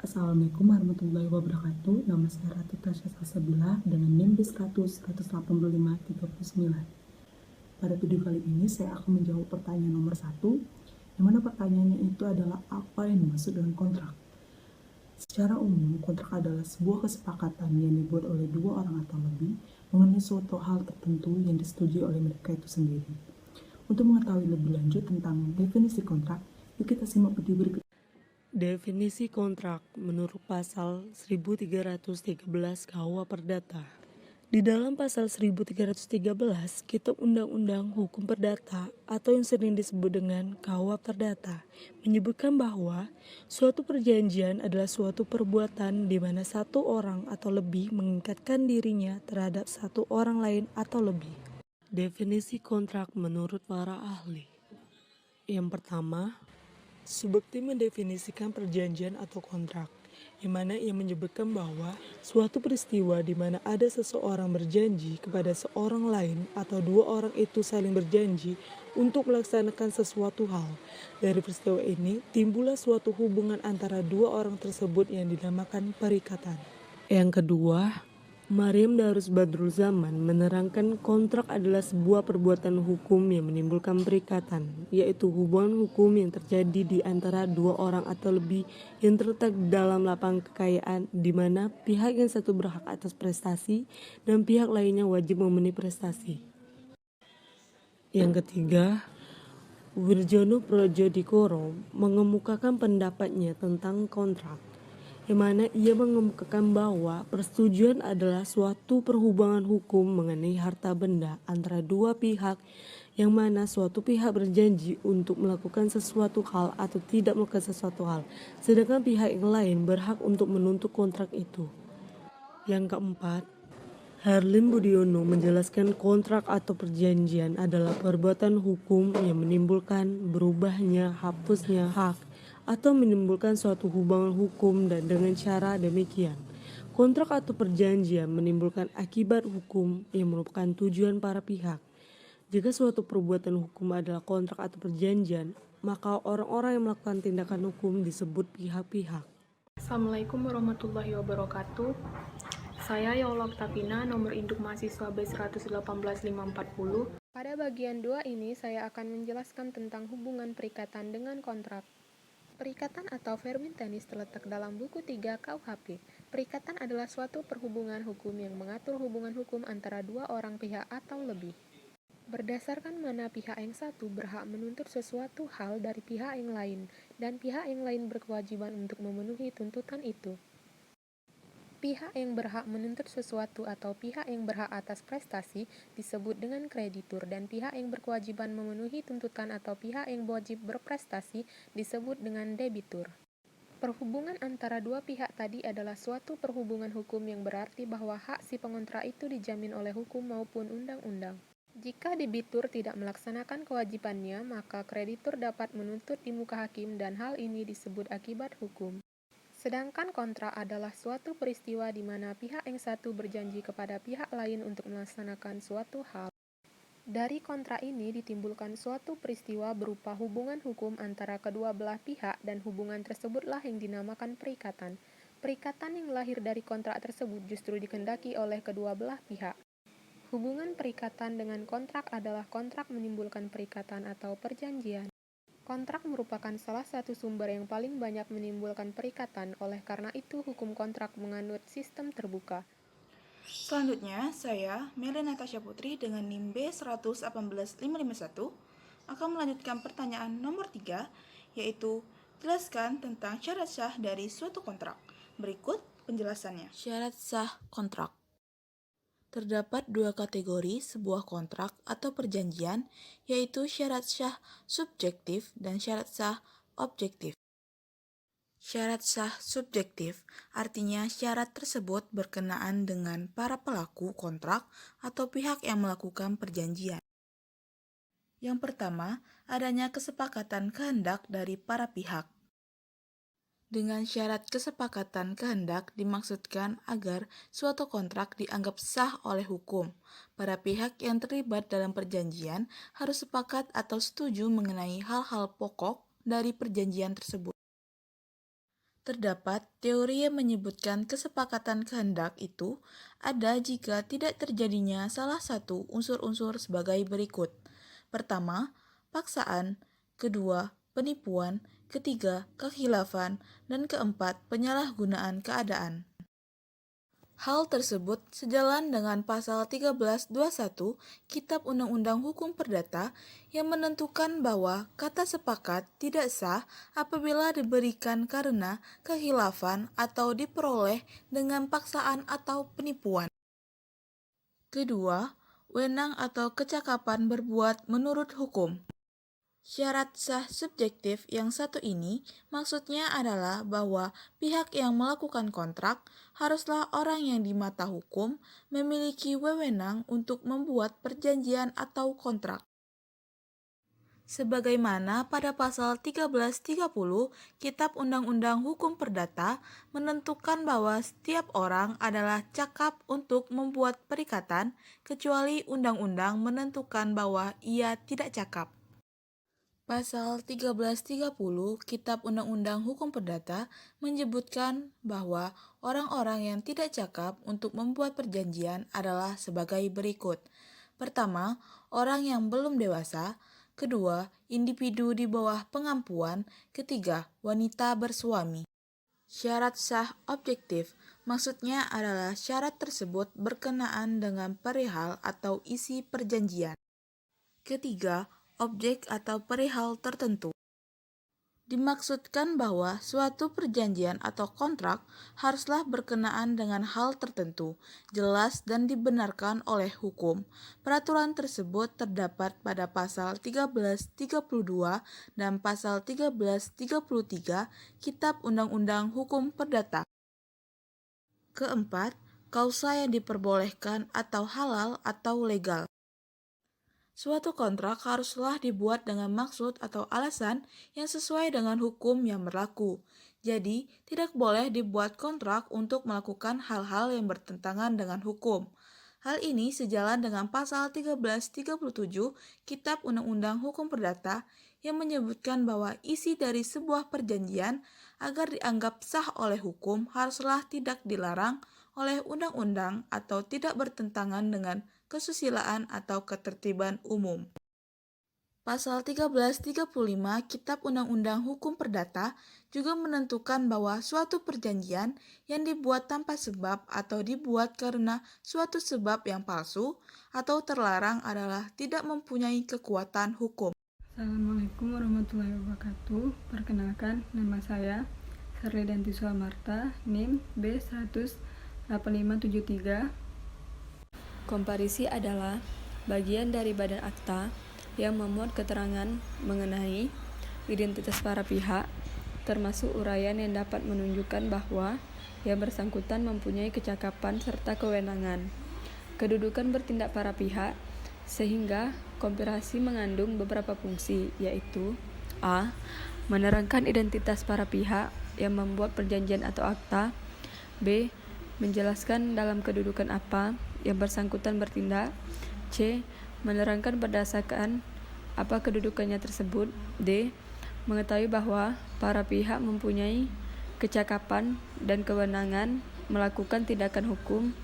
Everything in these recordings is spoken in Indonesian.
Assalamualaikum warahmatullahi wabarakatuh. Nama saya Ratu Tasya Salsabila dengan NIM B100-185-39. Pada video kali ini saya akan menjawab pertanyaan nomor 1, yang mana pertanyaannya itu adalah apa yang dimaksud dengan kontrak. Secara umum, kontrak adalah sebuah kesepakatan yang dibuat oleh dua orang atau lebih mengenai suatu hal tertentu yang disetujui oleh mereka itu sendiri. Untuk mengetahui lebih lanjut tentang definisi kontrak, yuk kita simak video berikut. Definisi kontrak menurut pasal 1313 KUH Perdata. Di dalam pasal 1313 Kitab Undang-Undang Hukum Perdata atau yang sering disebut dengan KUH Perdata menyebutkan bahwa suatu perjanjian adalah suatu perbuatan di mana satu orang atau lebih mengikatkan dirinya terhadap satu orang lain atau lebih. Definisi kontrak menurut para ahli. Yang pertama, Subekti mendefinisikan perjanjian atau kontrak, di mana ia menyebutkan bahwa suatu peristiwa di mana ada seseorang berjanji kepada seorang lain atau dua orang itu saling berjanji untuk melaksanakan sesuatu hal. Dari peristiwa ini timbullah suatu hubungan antara dua orang tersebut yang dinamakan perikatan. Yang kedua, Maryam Darus Badrul Zaman menerangkan kontrak adalah sebuah perbuatan hukum yang menimbulkan perikatan, yaitu hubungan hukum yang terjadi di antara dua orang atau lebih yang terletak dalam lapangan kekayaan di mana pihak yang satu berhak atas prestasi dan pihak lainnya wajib memenuhi prestasi. Yang ketiga, Wirjono Projodikoro mengemukakan pendapatnya tentang kontrak, yang mana ia mengemukakan bahwa persetujuan adalah suatu perhubungan hukum mengenai harta benda antara dua pihak, yang mana suatu pihak berjanji untuk melakukan sesuatu hal atau tidak melakukan sesuatu hal, sedangkan pihak yang lain berhak untuk menuntut kontrak itu. Yang keempat, Herlim Budiono menjelaskan kontrak atau perjanjian adalah perbuatan hukum yang menimbulkan berubahnya, hapusnya hak, atau menimbulkan suatu hubungan hukum dan dengan cara demikian. Kontrak atau perjanjian menimbulkan akibat hukum yang merupakan tujuan para pihak. Jika suatu perbuatan hukum adalah kontrak atau perjanjian, maka orang-orang yang melakukan tindakan hukum disebut pihak-pihak. Assalamualaikum warahmatullahi wabarakatuh. Saya Yaula Oktavina, nomor induk mahasiswa B118540. Pada bagian 2 ini saya akan menjelaskan tentang hubungan perikatan dengan kontrak. Perikatan atau verbum tennis terletak dalam buku 3 KUHP. Perikatan adalah suatu perhubungan hukum yang mengatur hubungan hukum antara dua orang pihak atau lebih. Berdasarkan mana pihak yang satu berhak menuntut sesuatu hal dari pihak yang lain, dan pihak yang lain berkewajiban untuk memenuhi tuntutan itu. Pihak yang berhak menuntut sesuatu atau pihak yang berhak atas prestasi disebut dengan kreditur, dan pihak yang berkewajiban memenuhi tuntutan atau pihak yang wajib berprestasi disebut dengan debitur. Perhubungan antara dua pihak tadi adalah suatu perhubungan hukum yang berarti bahwa hak si pengontrak itu dijamin oleh hukum maupun undang-undang. Jika debitur tidak melaksanakan kewajibannya, maka kreditur dapat menuntut di muka hakim dan hal ini disebut akibat hukum. Sedangkan kontrak adalah suatu peristiwa di mana pihak yang satu berjanji kepada pihak lain untuk melaksanakan suatu hal. Dari kontrak ini ditimbulkan suatu peristiwa berupa hubungan hukum antara kedua belah pihak, dan hubungan tersebutlah yang dinamakan perikatan. Perikatan yang lahir dari kontrak tersebut justru dikehendaki oleh kedua belah pihak. Hubungan perikatan dengan kontrak adalah kontrak menimbulkan perikatan atau perjanjian. Kontrak merupakan salah satu sumber yang paling banyak menimbulkan perikatan, oleh karena itu hukum kontrak menganut sistem terbuka. Selanjutnya, saya, Meli Natasha Putri dengan NIM B118551 akan melanjutkan pertanyaan nomor 3, yaitu jelaskan tentang syarat sah dari suatu kontrak. Berikut penjelasannya. Syarat sah kontrak. Terdapat dua kategori sebuah kontrak atau perjanjian, yaitu syarat sah subjektif dan syarat sah objektif. Syarat sah subjektif artinya syarat tersebut berkenaan dengan para pelaku kontrak atau pihak yang melakukan perjanjian. Yang pertama, adanya kesepakatan kehendak dari para pihak. Dengan syarat kesepakatan kehendak dimaksudkan agar suatu kontrak dianggap sah oleh hukum. Para pihak yang terlibat dalam perjanjian harus sepakat atau setuju mengenai hal-hal pokok dari perjanjian tersebut. Terdapat teori yang menyebutkan kesepakatan kehendak itu ada jika tidak terjadinya salah satu unsur-unsur sebagai berikut. Pertama, paksaan, kedua, penipuan, ketiga, kekhilafan, dan keempat, penyalahgunaan keadaan. Hal tersebut sejalan dengan pasal 1321 Kitab Undang-Undang Hukum Perdata yang menentukan bahwa kata sepakat tidak sah apabila diberikan karena kekhilafan atau diperoleh dengan paksaan atau penipuan. Kedua, wenang atau kecakapan berbuat menurut hukum. Syarat sah subjektif yang satu ini maksudnya adalah bahwa pihak yang melakukan kontrak haruslah orang yang di mata hukum memiliki wewenang untuk membuat perjanjian atau kontrak. Sebagaimana pada pasal 1330 Kitab Undang-Undang Hukum Perdata menentukan bahwa setiap orang adalah cakap untuk membuat perikatan kecuali undang-undang menentukan bahwa ia tidak cakap. Pasal 1330 Kitab Undang-Undang Hukum Perdata menyebutkan bahwa orang-orang yang tidak cakap untuk membuat perjanjian adalah sebagai berikut. Pertama, orang yang belum dewasa. Kedua, individu di bawah pengampuan. Ketiga, wanita bersuami. Syarat sah objektif maksudnya adalah syarat tersebut berkenaan dengan perihal atau isi perjanjian. Ketiga, objek atau perihal tertentu. Dimaksudkan bahwa suatu perjanjian atau kontrak haruslah berkenaan dengan hal tertentu, jelas dan dibenarkan oleh hukum. Peraturan tersebut terdapat pada pasal 1332 dan pasal 1333 Kitab Undang-Undang Hukum Perdata. Keempat, kausa yang diperbolehkan atau halal atau legal. Suatu kontrak haruslah dibuat dengan maksud atau alasan yang sesuai dengan hukum yang berlaku. Jadi, tidak boleh dibuat kontrak untuk melakukan hal-hal yang bertentangan dengan hukum. Hal ini sejalan dengan pasal 1337 Kitab Undang-Undang Hukum Perdata yang menyebutkan bahwa isi dari sebuah perjanjian agar dianggap sah oleh hukum haruslah tidak dilarang oleh undang-undang atau tidak bertentangan dengan kesusilaan atau ketertiban umum. Pasal 1335 Kitab Undang-Undang Hukum Perdata juga menentukan bahwa suatu perjanjian yang dibuat tanpa sebab atau dibuat karena suatu sebab yang palsu atau terlarang adalah tidak mempunyai kekuatan hukum. Assalamualaikum warahmatullahi wabarakatuh. Perkenalkan, nama saya Sarlidanti Suamarta, NIM B1008573. Komparisi adalah bagian dari badan akta yang memuat keterangan mengenai identitas para pihak, termasuk uraian yang dapat menunjukkan bahwa yang bersangkutan mempunyai kecakapan serta kewenangan. Kedudukan bertindak para pihak, sehingga komparisi mengandung beberapa fungsi, yaitu a. menerangkan identitas para pihak yang membuat perjanjian atau akta. B. menjelaskan dalam kedudukan apa yang bersangkutan bertindak. C. menerangkan berdasarkan apa kedudukannya tersebut. D. mengetahui bahwa para pihak mempunyai kecakapan dan kewenangan melakukan tindakan hukum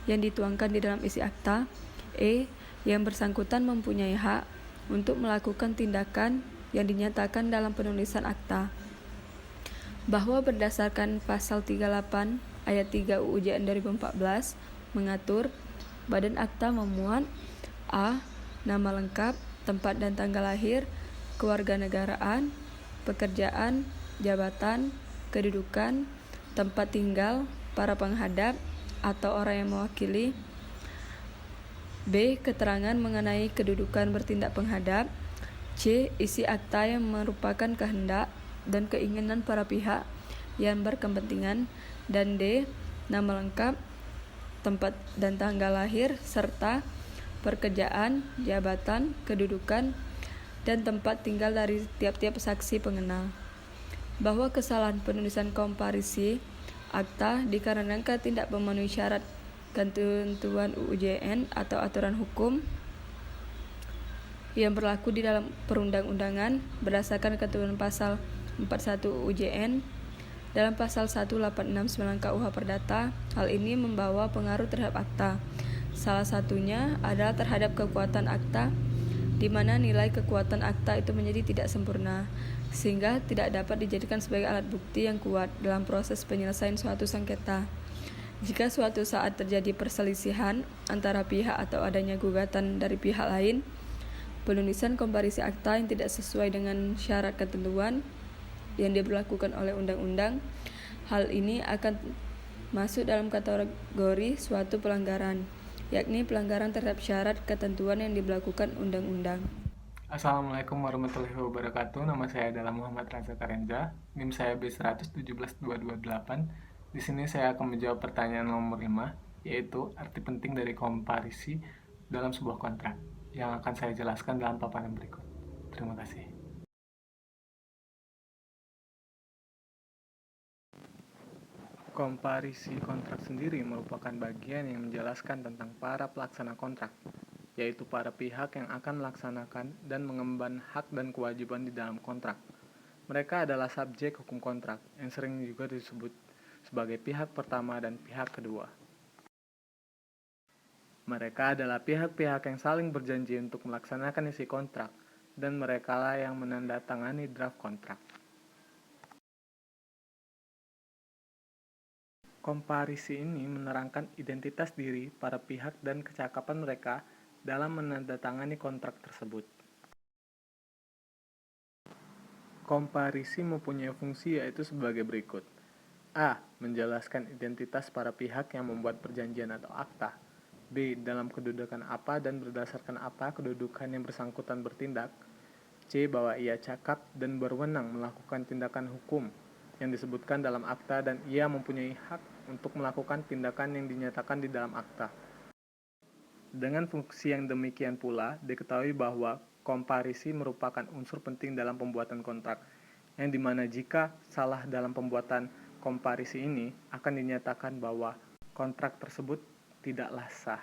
yang dituangkan di dalam isi akta. E. yang bersangkutan mempunyai hak untuk melakukan tindakan yang dinyatakan dalam penulisan akta. Bahwa berdasarkan pasal 38 ayat 3 UU JN 2014 mengatur badan akta memuat a. nama lengkap, tempat dan tanggal lahir, kewarganegaraan, pekerjaan, jabatan, kedudukan, tempat tinggal para penghadap atau orang yang mewakili. B. keterangan mengenai kedudukan bertindak penghadap. C. isi akta yang merupakan kehendak dan keinginan para pihak yang berkepentingan. Dan D. nama lengkap, tempat dan tanggal lahir, serta pekerjaan, jabatan, kedudukan, dan tempat tinggal dari tiap-tiap saksi pengenal. Bahwa kesalahan penulisan komparisi akta dikarenakan tidak memenuhi syarat ketentuan UU JN atau aturan hukum yang berlaku di dalam perundang-undangan berdasarkan ketentuan pasal 41 UU JN Dalam pasal 1869 KUH Perdata, hal ini membawa pengaruh terhadap akta. Salah satunya adalah terhadap kekuatan akta, di mana nilai kekuatan akta itu menjadi tidak sempurna, sehingga tidak dapat dijadikan sebagai alat bukti yang kuat dalam proses penyelesaian suatu sengketa. Jika suatu saat terjadi perselisihan antara pihak atau adanya gugatan dari pihak lain, penulisan komparisi akta yang tidak sesuai dengan syarat ketentuan yang diberlakukan oleh undang-undang, hal ini akan masuk dalam kategori suatu pelanggaran, yakni pelanggaran terhadap syarat ketentuan yang diberlakukan undang-undang. Assalamualaikum warahmatullahi wabarakatuh. Nama saya adalah Muhammad Raza Karenza. NIM saya B117228. Di sini saya akan menjawab pertanyaan nomor 5, yaitu arti penting dari komparisi dalam sebuah kontrak, yang akan saya jelaskan dalam paparan berikut. Terima kasih. Komparisi kontrak sendiri merupakan bagian yang menjelaskan tentang para pelaksana kontrak, yaitu para pihak yang akan melaksanakan dan mengemban hak dan kewajiban di dalam kontrak. Mereka adalah subjek hukum kontrak, yang sering juga disebut sebagai pihak pertama dan pihak kedua. Mereka adalah pihak-pihak yang saling berjanji untuk melaksanakan isi kontrak, dan merekalah yang menandatangani draft kontrak. Komparisi ini menerangkan identitas diri para pihak dan kecakapan mereka dalam menandatangani kontrak tersebut. Komparisi mempunyai fungsi yaitu sebagai berikut. A. Menjelaskan identitas para pihak yang membuat perjanjian atau akta. B. Dalam kedudukan apa dan berdasarkan apa kedudukan yang bersangkutan bertindak. C. Bahwa ia cakap dan berwenang melakukan tindakan hukum yang disebutkan dalam akta dan ia mempunyai hak untuk melakukan tindakan yang dinyatakan di dalam akta. Dengan fungsi yang demikian pula, diketahui bahwa komparisi merupakan unsur penting dalam pembuatan kontrak, yang dimana jika salah dalam pembuatan komparisi ini, akan dinyatakan bahwa kontrak tersebut tidaklah sah.